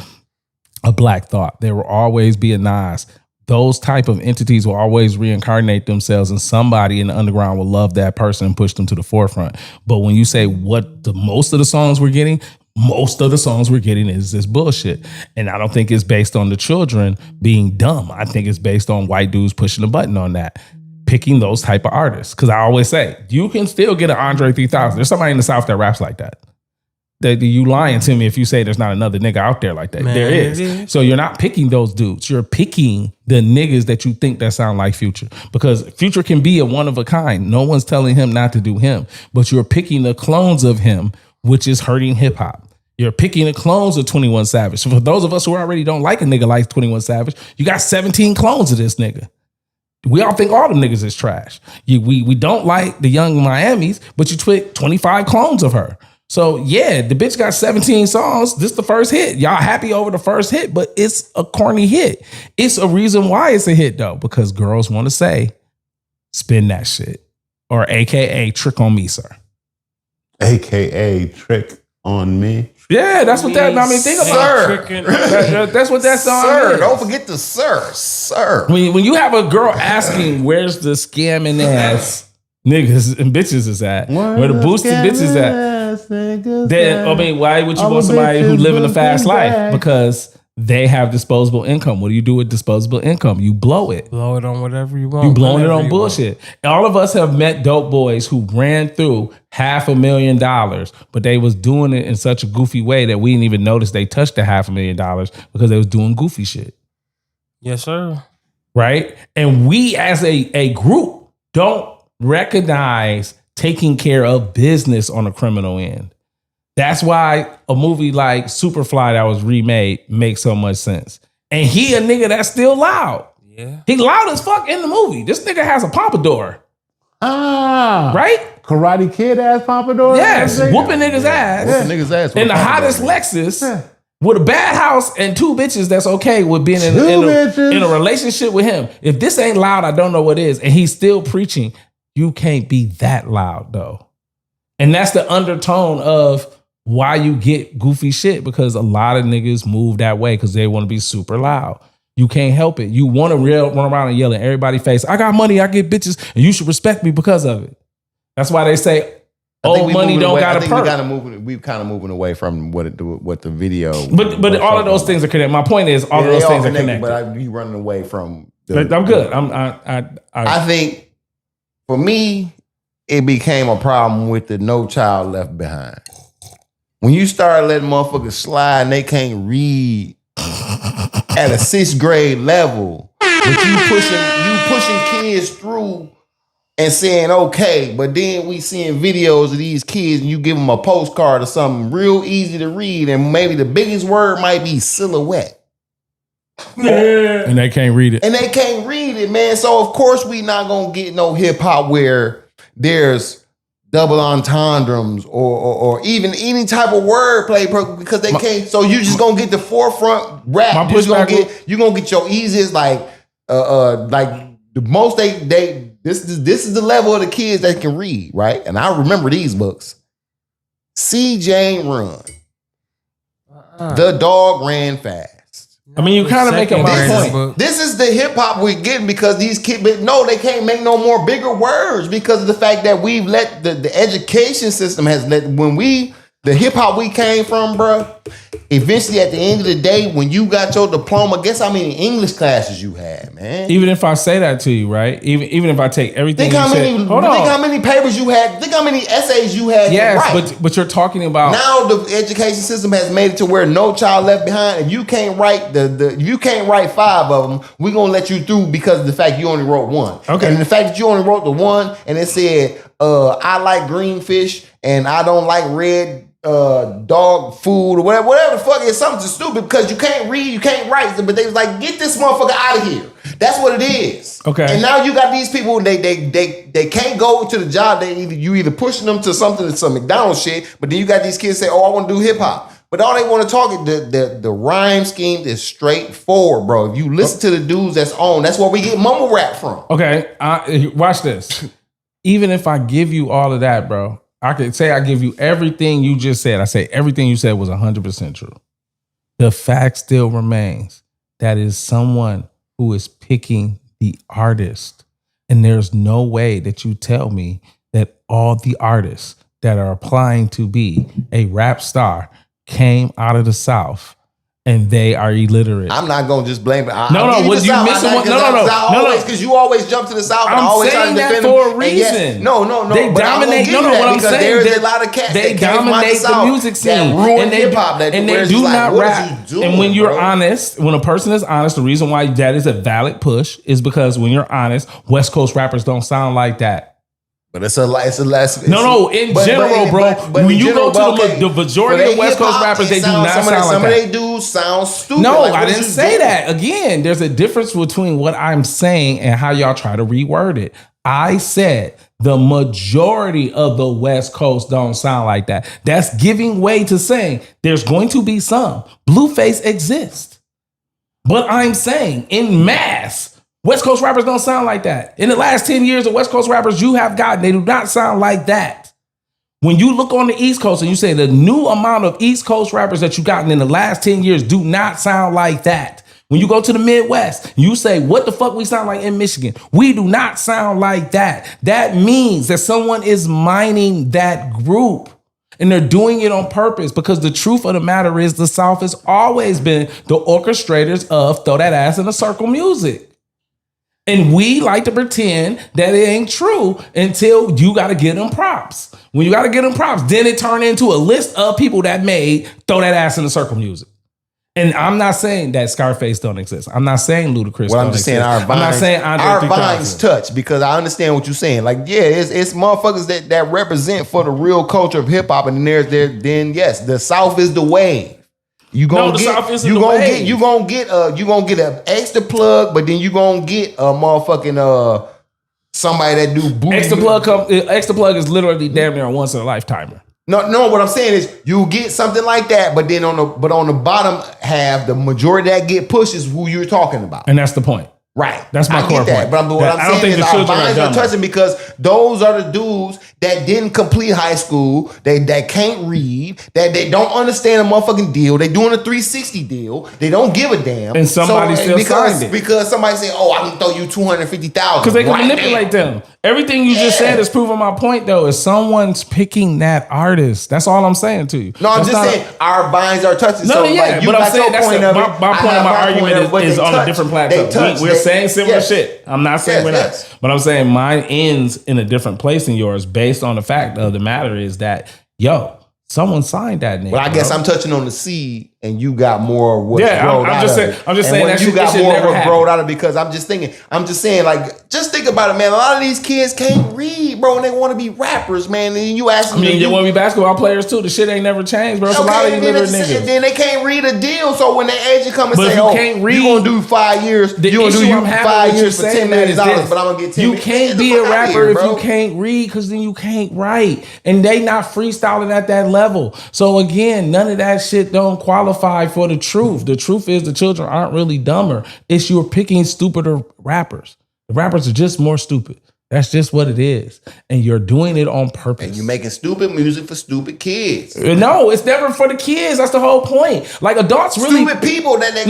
a Black Thought. There will always be a Nas. those type of entities will always reincarnate themselves, and somebody in the underground will love that person and push them to the forefront. But when you say what the most of the songs we're getting, most of the songs we're getting is this bullshit. And I don't think it's based on the children being dumb. I think it's based on white dudes pushing the button on that, picking those type of artists. Because I always say, you can still get an Andre 3000. There's somebody in the South that raps like that. You lying to me if you say there's not another nigga out there like that. Man, there is. So you're not picking those dudes. You're picking the niggas that you think that sound like Future. Because Future can be a one of a kind. No one's telling him not to do him. But you're picking the clones of him, which is hurting hip hop. You're picking the clones of 21 Savage. So for those of us who already don't like a nigga like 21 Savage, you got 17 clones of this nigga. We all think all the niggas is trash. We don't like the Young Miamis, but you tweet 25 clones of her. So yeah, the bitch got 17 songs. This is the first hit. Y'all happy over the first hit, but it's a corny hit. It's a reason why it's a hit though, because girls want to say, spin that shit. Or AKA trick on me, sir. AKA trick on me. Yeah, that's what that, I mean, think about it. That's what that song Sir, is. don't forget the sir. When you have a girl asking where's the scamming ass niggas and bitches is at, where the boosted bitches at, then I mean, why would you want somebody who live in a fast life? Because they have disposable income. What do you do with disposable income? You blow it. Blow it on whatever you want. You blowing it on bullshit. All of us have met dope boys who ran through $500,000, but they was doing it in such a goofy way that we didn't even notice they touched the $500,000 because they was doing goofy shit. Yes, sir. Right? And we as a group don't recognize taking care of business on a criminal end. That's why a movie like Superfly that was remade makes so much sense. And he a nigga that's still loud. Yeah. He loud as fuck in the movie. This nigga has a pompadour. Right? Karate Kid ass pompadour. Yes. Whooping niggas ass. Whooping niggas ass. In the hottest Lexus. With a bad house and two bitches that's okay with being in a relationship with him. If this ain't loud, I don't know what is. And he's still preaching. You can't be that loud though. And that's the undertone of why you get goofy shit, because a lot of niggas move that way because they want to be super loud. You can't help it. You want to run around and yell in everybody's face, I got money, I get bitches, and you should respect me because of it. That's why they say, old money don't got a perk. We're kind of moving away from what the video. But all of those things are connected. My point is, all of those things are connected. But you running away from. I'm good. I think for me, it became a problem with the No Child Left Behind. When you start letting motherfuckers slide and they can't read at a 6th grade level, but you pushing kids through and saying okay, but then we seeing videos of these kids and you give them a postcard or something real easy to read, and maybe the biggest word might be silhouette. And they can't read it. And they can't read it, man. So of course we not gonna get no hip hop where there's double entendres or even any type of wordplay because they can't. So you just gonna get the forefront rap. You're gonna get your easiest like the most they this is the level of the kids that can read, right? And I remember these books. See Jane Run. The Dog Ran Fast. I mean, you kind of make a point. This is the hip hop we're getting because these kids, but no, they can't make no more bigger words because of the fact that we've let the education system has let the hip hop we came from, bro. Eventually, at the end of the day, when you got your diploma, guess how many English classes you had, man. Even if I say that to you, right? Even if I take everything, think how many papers you had. Think how many essays you had. Yes, but you're talking about now the education system has made it to where No Child Left Behind. If you can't write you can't write 5 of them, we're gonna let you through because of the fact you only wrote 1. Okay, and the fact that you only wrote the 1 and it said I like green fish and I don't like red dog food or whatever the fuck, is something stupid because you can't read, you can't write. But they was like, get this motherfucker out of here. That's what it is. Okay. And now you got these people, they can't go to the job. You either pushing them to some McDonald's shit, but then you got these kids say, oh, I want to do hip hop. But all they want to talk is the rhyme scheme is straightforward, bro. If you listen to the dudes that's where we get mumble rap from. Okay, watch this. Even if I give you all of that, bro, I could say I give you everything you just said. I say everything you said was 100% true. The fact still remains that is someone who is picking the artist. And there's no way that you tell me that all the artists that are applying to be a rap star came out of the South and they are illiterate. I'm not gonna just blame it. Was you missing one? No. Because you always jump to the South. I'm and always saying try to that defend for a them. reason. No. They but dominate. I'm gonna give you that What I'm because saying, there's a lot of cats they that came from out dominate South the music scene that ruined and they hip hop. and they do not rap. And when you're honest, when a person is honest, the reason why that is a valid push is because when you're honest, West Coast rappers don't sound like that. But it's a less. In general, bro. When you go to the majority of West Coast rappers, they do not sound like that. Some of they do sound stupid. No, I didn't say that. Again, there's a difference between what I'm saying and how y'all try to reword it. I said the majority of the West Coast don't sound like that. That's giving way to saying there's going to be some. Blueface exists. But I'm saying in mass, West Coast rappers don't sound like that. In the last 10 years of West Coast rappers you have gotten, they do not sound like that. When you look on the East Coast and you say the new amount of East Coast rappers that you've gotten in the last 10 years do not sound like that. When you go to the Midwest, you say, what the fuck we sound like in Michigan? We do not sound like that. That means that someone is mining that group. And they're doing it on purpose because the truth of the matter is the South has always been the orchestrators of throw that ass in a circle music. And we like to pretend that it ain't true until you got to give them props. When you got to give them props, then it turned into a list of people that made throw that ass in the circle music. And I'm not saying that Scarface don't exist. I'm not saying Ludacris don't exist. Saying our vines, I'm not saying Andre our 3000. vines touch because I understand what you're saying. Like, yeah, it's motherfuckers that represent for the real culture of hip hop, and then yes, the South is the wave. You gonna get an extra plug, but then you gonna get a motherfucking somebody that do booty. Extra plug is literally damn near a once in a lifetimer. No, what I'm saying is you get something like that, but then on the bottom half, the majority that get pushed is who you're talking about. And that's the point. Right. That's my core point. But what I'm saying is our vines are touching because those are the dudes that didn't complete high school, that can't read, that they don't understand a motherfucking deal. They doing a 360 deal. They don't give a damn. And somebody still signed it. Because somebody say, oh, I can throw you 250,000. Because they can manipulate them. Everything you just said is proving my point, though, is someone's picking that artist. That's all I'm saying to you. No, I'm just saying our vines are touching. No, yeah, but I'm saying my point of my argument is on a different plateau. We're saying similar shit. I'm not saying we're not. But I'm saying mine ends in a different place than yours based on the fact of the matter is that, someone signed that name. Well, I guess I'm touching on the seed, and you got more. I'm just saying that you got more what growed out of because I'm just saying, like, just think about it, man. A lot of these kids can't read, bro, and they want to be rappers, man. And you ask them, they want to be basketball players too. The shit ain't never changed, bro. It's a lot of these little niggas. Then they can't read a deal. So when the agent come and but say, "Oh, you gonna do 5 years, you gonna do 5 years for $10 million, but I'm gonna get 10 million." You can't be a rapper if you can't read, because then you can't write, and they not freestyling at that level. So again, none of that shit don't qualify for the truth. The truth is the children aren't really dumber. It's you're picking stupider rappers. The rappers are just more stupid. That's just what it is. And you're doing it on purpose. And you're making stupid music for stupid kids. No, it's never for the kids. That's the whole point. Like adults really... Stupid people that think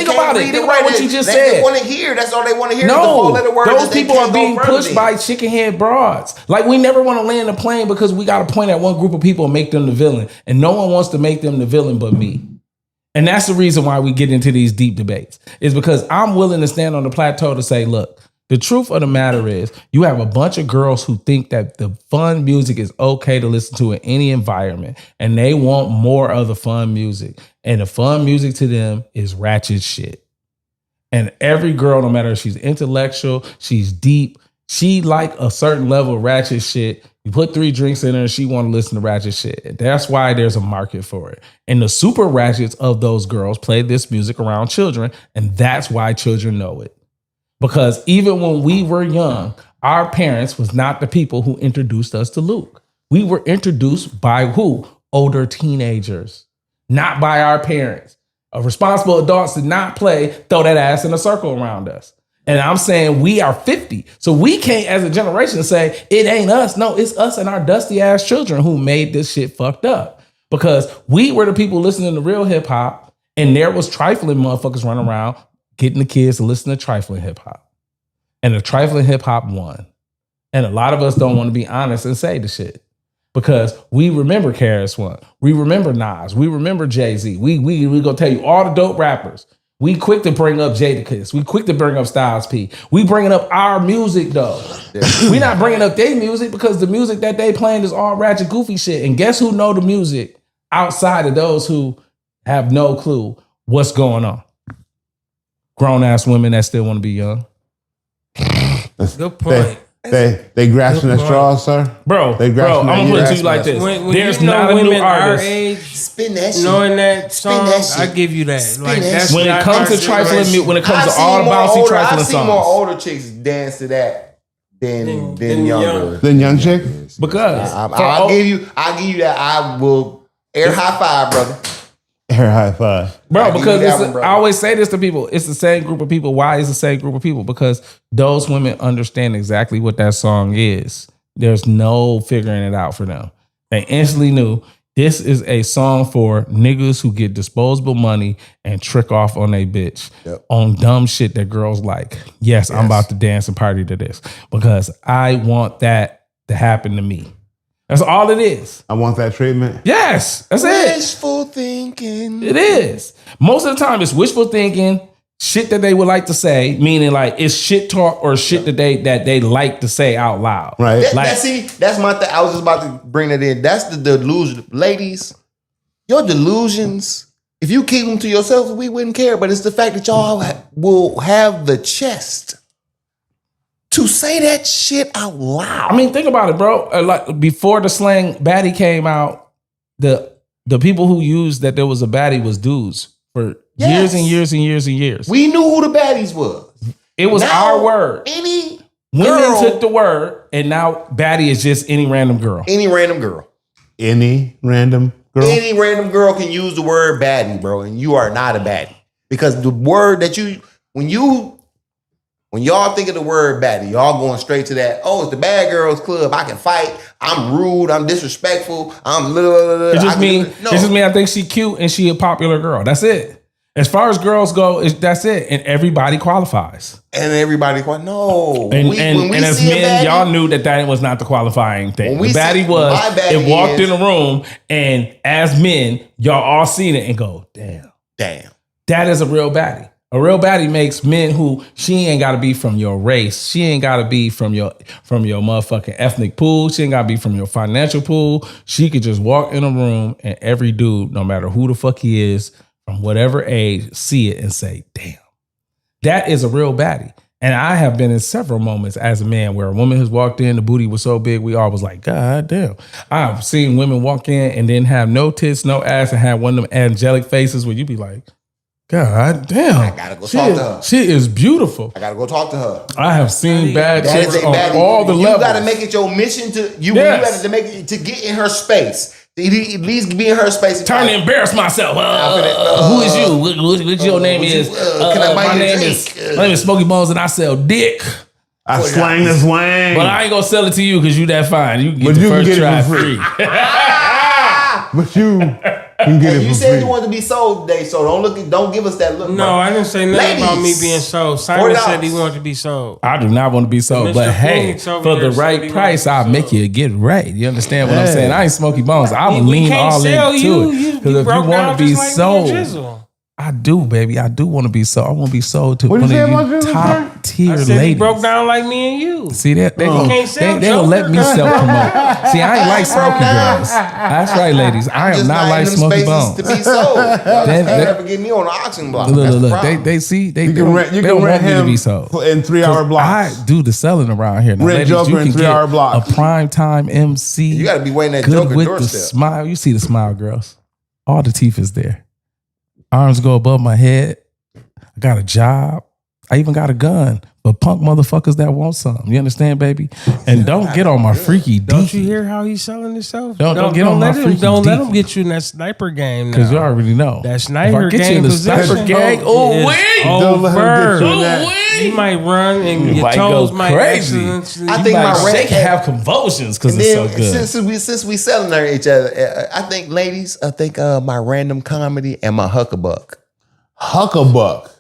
about it. Think about what you just said. They want to hear. That's all they want to hear. No, those people are being pushed by chickenhead broads. Like we never want to land a plane because we got to point at one group of people and make them the villain. And no one wants to make them the villain but me. And that's the reason why we get into these deep debates. Is because I'm willing to stand on the plateau to say, look, the truth of the matter is you have a bunch of girls who think that the fun music is okay to listen to in any environment. And they want more of the fun music. And the fun music to them is ratchet shit. And every girl, no matter if she's intellectual, she's deep, she like a certain level of ratchet shit. You put 3 drinks in her and she want to listen to ratchet shit. That's why there's a market for it. And the super ratchets of those girls play this music around children. And that's why children know it. Because even when we were young, our parents was not the people who introduced us to Luke. We were introduced by who? Older teenagers, not by our parents. Responsible adults did not throw that ass in a circle around us. And I'm saying we are 50. So we can't, as a generation, say it ain't us. No, it's us and our dusty ass children who made this shit fucked up. Because we were the people listening to real hip hop, and there was trifling motherfuckers running around getting the kids to listen to trifling hip hop. And the trifling hip hop won. And a lot of us don't want to be honest and say the shit. Because we remember KRS One. We remember Nas. We remember Jay-Z. We gonna tell you all the dope rappers. We quick to bring up Jadakiss. We quick to bring up Styles P. We bringing up our music though. We not bringing up their music because the music that they playing is all ratchet goofy shit. And guess who know the music outside of those who have no clue what's going on? Grown ass women that still want to be young. Good point. They grasping at straws, sir. Bro, They I'm grasping gonna at put it you. to you like this. When There's you know not a new women our artist. age Spin that shit. knowing that song, that shit. I give you that. Spin Like that that's shit. When it not comes our to trifling, generation. when it comes I've to all the seen more bouncy older- trifling I've seen more songs. older chicks dance to that than younger. Then young chick. Because I'll give you that. I will air high five, brother. Air high five. Bro, because that it's one, brother. I always say this to people. It's the same group of people. Why is the same group of people? Because those women understand exactly what that song is. There's no figuring it out for them. They instantly knew this is a song for niggas who get disposable money and trick off on a bitch on dumb shit that girls like. Yes, I'm about to dance and party to this because I want that to happen to me. That's all it is. I want that treatment. Yes, that's it. Wishful thinking. It is. Most of the time, it's wishful thinking, shit that they would like to say, meaning like it's shit talk or shit that they like to say out loud. Right. That's my thing. I was just about to bring that in. That's the delusion. Ladies, your delusions, if you keep them to yourself, we wouldn't care. But it's the fact that y'all will have the chest to say that shit out loud. I mean, think about it, bro. Like before the slang baddie came out, the people who used that there was a baddie was dudes for years and years and years and years. We knew who the baddies was. It was Now, our word. Any Women girl, took the word, and now baddie is just any random girl. any random girl. Any random girl. Any random girl can use the word baddie, bro, and you are not a baddie. Because the word that when y'all think of the word baddie, y'all going straight to that, oh, it's the bad girls club. I can fight. I'm rude. I'm disrespectful. I'm little. It's just me. It's just me. I think she cute and she a popular girl. That's it. As far as girls go, that's it. And everybody qualifies. And everybody quite no. And when we as see a men, baddie, y'all knew that was not the qualifying thing. When we The baddie see- was my baddie it walked is- in the room, and as men, y'all all seen it and go, damn. That is a real baddie. A real baddie makes men who she ain't got to be from your race. She ain't got to be from your motherfucking ethnic pool. She ain't got to be from your financial pool. She could just walk in a room and every dude, no matter who the fuck he is, from whatever age, see it and say, damn, that is a real baddie. And I have been in several moments as a man where a woman has walked in, the booty was so big, we all was like, God damn. I've seen women walk in and then have no tits, no ass, and have one of them angelic faces where you be like, God damn. I gotta go talk to her. She is beautiful. I gotta go talk to her. I have seen bad That is chicks a on baddie. all the you levels. gotta make it your mission to you. Yes. You got to make it to get in her space. To at least be in her space. Turn to embarrass myself. Who is you? What your name is? can I buy my you a name drink? is my name is Smokey Bones and I sell dick. I slang the swang. But I ain't gonna sell it to you because you that fine. You can get But the you can first get it try for free. But you can get Hey, it you for said free. you wanted to be sold today, so don't give us that look. No, bro. I didn't say nothing about me Ladies, being sold. Simon $40. said he wanted to be sold. I do not want to be sold, Mr. but hey, Phoenix over for the here said right he price, wanted I'll to make sell. you get right. You understand what I'm Hey. saying? I ain't Smokey Bones. I will We lean can't all sell into you. it. You Because if you broke want down to be just like me and sold, Jizzle. I do, baby. I do want to be sold. I want to be sold to What one you say of about you Jizzle, top tier I said ladies. he broke down like me and you. See that? They can't gonna sell let me Joker. self promote. See, I ain't like smoky girls. That's right, ladies. I am Just not like in them Smoky spaces Bones. to be sold. Y'all just That- never get me on the auction block. Look, That's look, the look. problem. They see. They You don't can rent want me to him be sold. in 3-hour blocks. I do the selling around here. Now, Rent ladies, Joker you in can 3-hour get blocks. a prime time MC. You got to be waiting at good Joker with the doorstep. smile. You see the smile, girls. All the teeth is there. Arms go above my head. I got a job. I even got a gun. But punk motherfuckers that want some. You understand, baby? And don't get on my freaky Don't dinky. you hear how he's selling himself? Don't get on my let him. freaky Don't let him deaky. get you in that sniper game now. Because you already know. That If I sniper get you game in the position, sniper gang, is oh, wait. Don't let him get you in over. that. You might run and your might toes go might crazy. accidentally. I You think might my shake rent- and have convulsions because And it's then so good. since we selling her each other, I think ladies, my random comedy and my huckabuck. Huckabuck.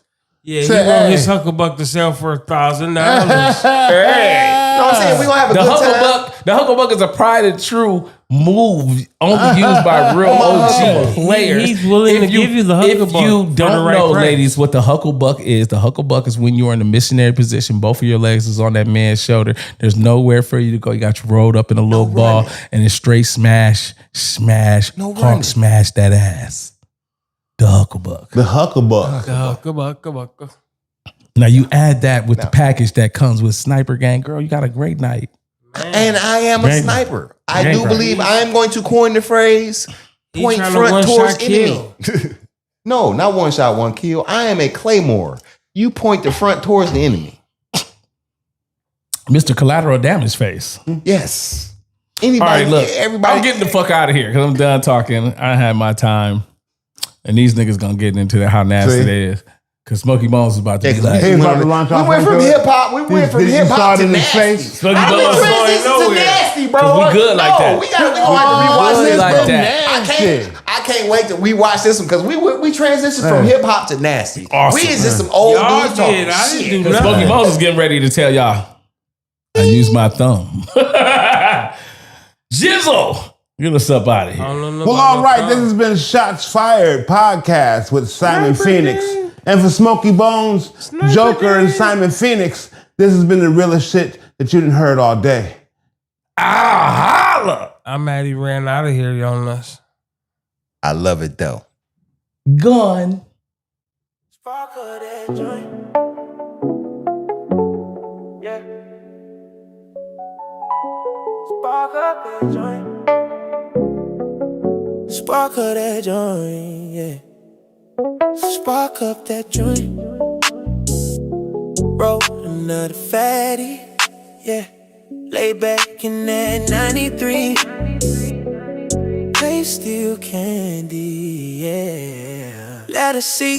Yeah, he Say, want his hey. Hucklebuck to sell for $1,000. You know what I'm saying? We gonna have a The good time. Hucklebuck is a tried and true move only used by real OG players. He's willing to give you the If Hucklebuck you for the don't right know, price. ladies, what the Hucklebuck is, the Hucklebuck is when you are in the missionary position. Both of your legs is on that man's shoulder. There's nowhere for you to go. You got you rolled up in a little ball running. and it's straight smash, No Hawk running. smash that ass. The Hucklebuck. The Hucklebuck. Hucklebuck. Now you add that with the package that comes with Sniper Gang. Girl, you got a great night. And I am a Great. sniper. I Great. do believe I am going to coin the phrase He point trying to front towards one-shot enemy. kill. No, not one shot, one kill. I am a claymore. You point the front towards the enemy. Mr. Collateral Damage Face. Yes. All Anybody, right, look, everybody. I'm getting the fuck out of here because I'm done talking. I had my time. And these niggas gonna get into how nasty See? it is. Because Smokey Bones is about to be Yeah, like, He was about to launch off We went from into it. hip hop. We went from You hip saw hop it to in his nasty. face. Smokey How we Bones going transition to nowhere. nasty, bro? 'Cause we good like that. We gotta rewatch good this. like bro. that. I can't wait to rewatch this one because we transitioned from hip hop to nasty. Awesome. We is just some old Y'all dudes talking did. I didn't shit. do Because nothing. Smokey Bones is getting ready to tell y'all, I use my thumb. Jizzle, get us up out of here. Well, all right. This has been Shots Fired podcast with Simon Phoenix. And for Smokey Bones, Joker, and Simon Phoenix, this has been the realest shit that you done heard all day. Ah, holla. I'm mad he ran out of here on us. I love it though. Gun. Spark of that joint. Yeah. Spark up that joint. Spark of that joint, yeah. Spark up that joint. Roll another fatty, yeah. Lay back in that 93. Play still candy, yeah. Let us see.